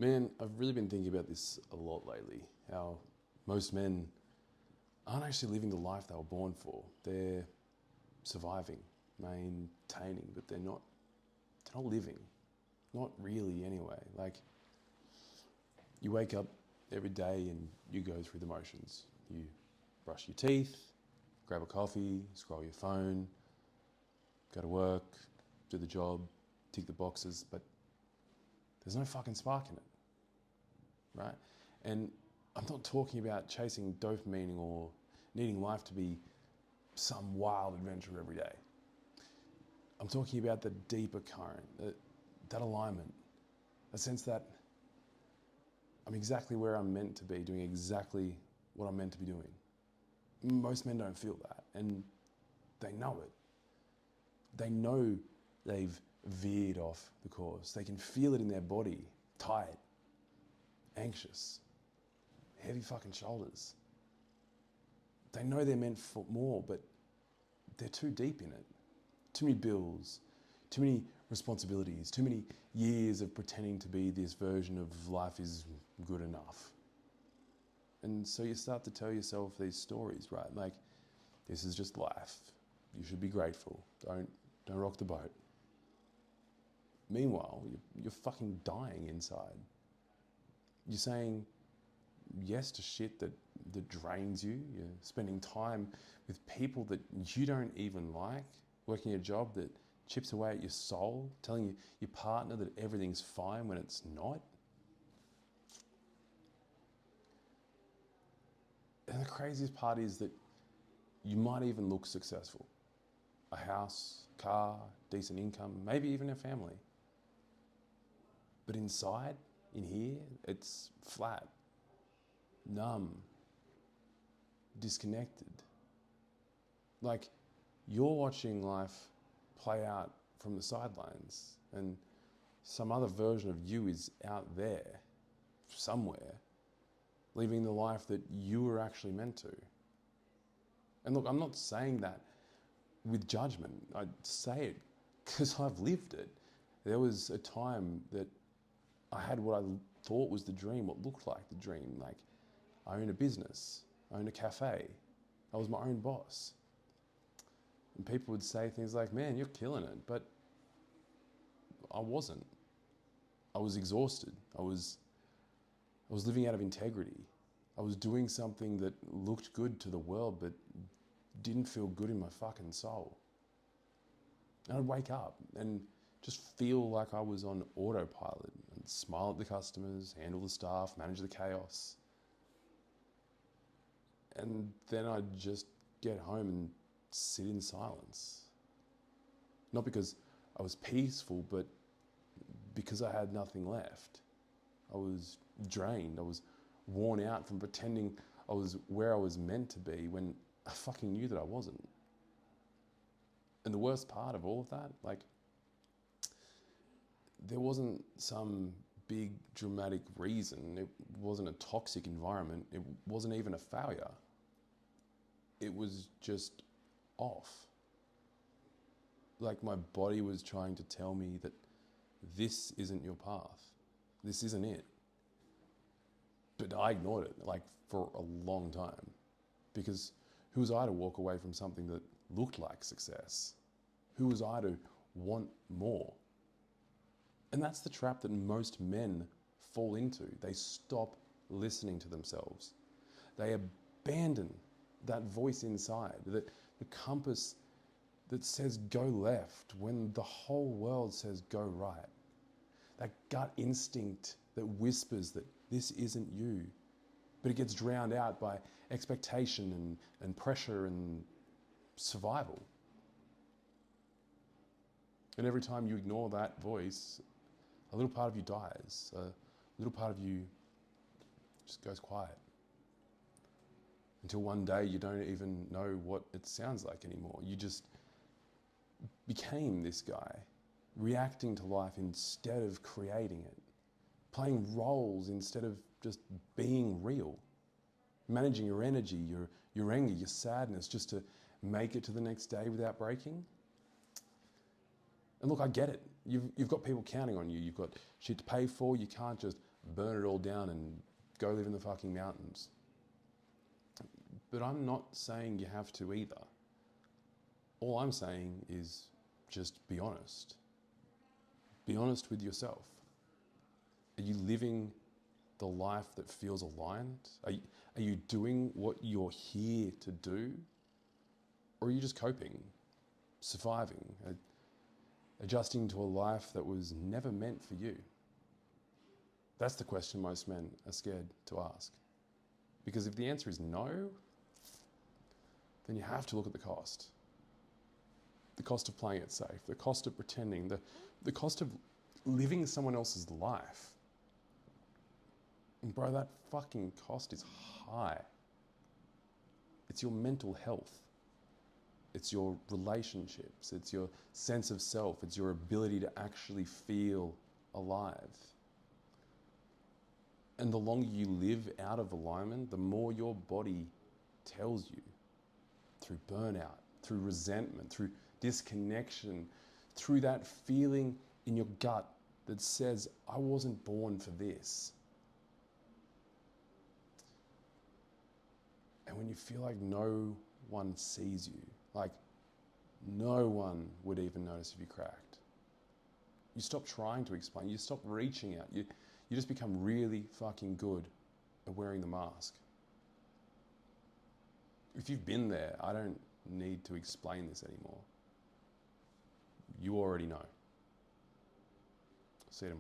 Man, I've really been thinking about this a lot lately. How most men aren't actually living the life they were born for. They're surviving, maintaining, but they're not living. Not really anyway. Like, you wake up every day and you go through the motions. You brush your teeth, grab a coffee, scroll your phone, go to work, do the job, tick the boxes, but there's no fucking spark in it, right? And I'm not talking about chasing dopamine or needing life to be some wild adventure every day. I'm talking about the deeper current, that alignment, a sense that I'm exactly where I'm meant to be, doing exactly what I'm meant to be doing. Most men don't feel that, and they know it. They know they've veered off the course. They can feel it in their body, tight, anxious, heavy fucking shoulders. They know they're meant for more, but they're too deep in it. Too many bills, too many responsibilities, too many years of pretending to be this version of life is good enough. And so you start to tell yourself these stories, right? Like, this is just life. You should be grateful. Don't rock the boat. Meanwhile, you're fucking dying inside. You're saying yes to shit that drains you. You're spending time with people that you don't even like, working a job that chips away at your soul, telling your partner that everything's fine when it's not. And the craziest part is that you might even look successful. A house, car, decent income, maybe even a family. But inside, in here, it's flat, numb, disconnected. Like, you're watching life play out from the sidelines, and some other version of you is out there, somewhere, living the life that you were actually meant to. And look, I'm not saying that with judgment. I say it because I've lived it. There was a time that I had what I thought was the dream, what looked like the dream. Like, I owned a business, I owned a cafe, I was my own boss. And people would say things like, man, you're killing it. But I wasn't. I was exhausted. I was living out of integrity. I was doing something that looked good to the world, but didn't feel good in my fucking soul. And I'd wake up and just feel like I was on autopilot and smile at the customers, handle the staff, manage the chaos. And then I'd just get home and sit in silence. Not because I was peaceful, but because I had nothing left. I was drained. I was worn out from pretending I was where I was meant to be when I fucking knew that I wasn't. And the worst part of all of that, like, there wasn't some big dramatic reason. It wasn't a toxic environment. It wasn't even a failure. It was just off. Like, my body was trying to tell me that this isn't your path. This isn't it. But I ignored it, like, for a long time. Because who was I to walk away from something that looked like success? Who was I to want more? And that's the trap that most men fall into. They stop listening to themselves. They abandon that voice inside, the compass that says go left when the whole world says go right. That gut instinct that whispers that this isn't you, but it gets drowned out by expectation and pressure and survival. And every time you ignore that voice, a little part of you dies. A little part of you just goes quiet. Until one day you don't even know what it sounds like anymore. You just became this guy, reacting to life instead of creating it, playing roles instead of just being real, managing your energy, your anger, your sadness, just to make it to the next day without breaking. And look, I get it. You've got people counting on you. You've got shit to pay for. You can't just burn it all down and go live in the fucking mountains. But I'm not saying you have to either. All I'm saying is just be honest. Be honest with yourself. Are you living the life that feels aligned? Are you doing what you're here to do? Or are you just coping, surviving, adjusting to a life that was never meant for you? That's the question most men are scared to ask. Because if the answer is no, then you have to look at the cost. The cost of playing it safe, the cost of pretending, the cost of living someone else's life. And bro, that fucking cost is high. It's your mental health. It's your relationships. It's your sense of self. It's your ability to actually feel alive. And the longer you live out of alignment, the more your body tells you through burnout, through resentment, through disconnection, through that feeling in your gut that says, I wasn't born for this. And when you feel like no one sees you, like no one would even notice if you cracked, you stop trying to explain, you stop reaching out, you just become really fucking good at wearing the mask. If you've been there, I don't need to explain this anymore. You already know. See you tomorrow.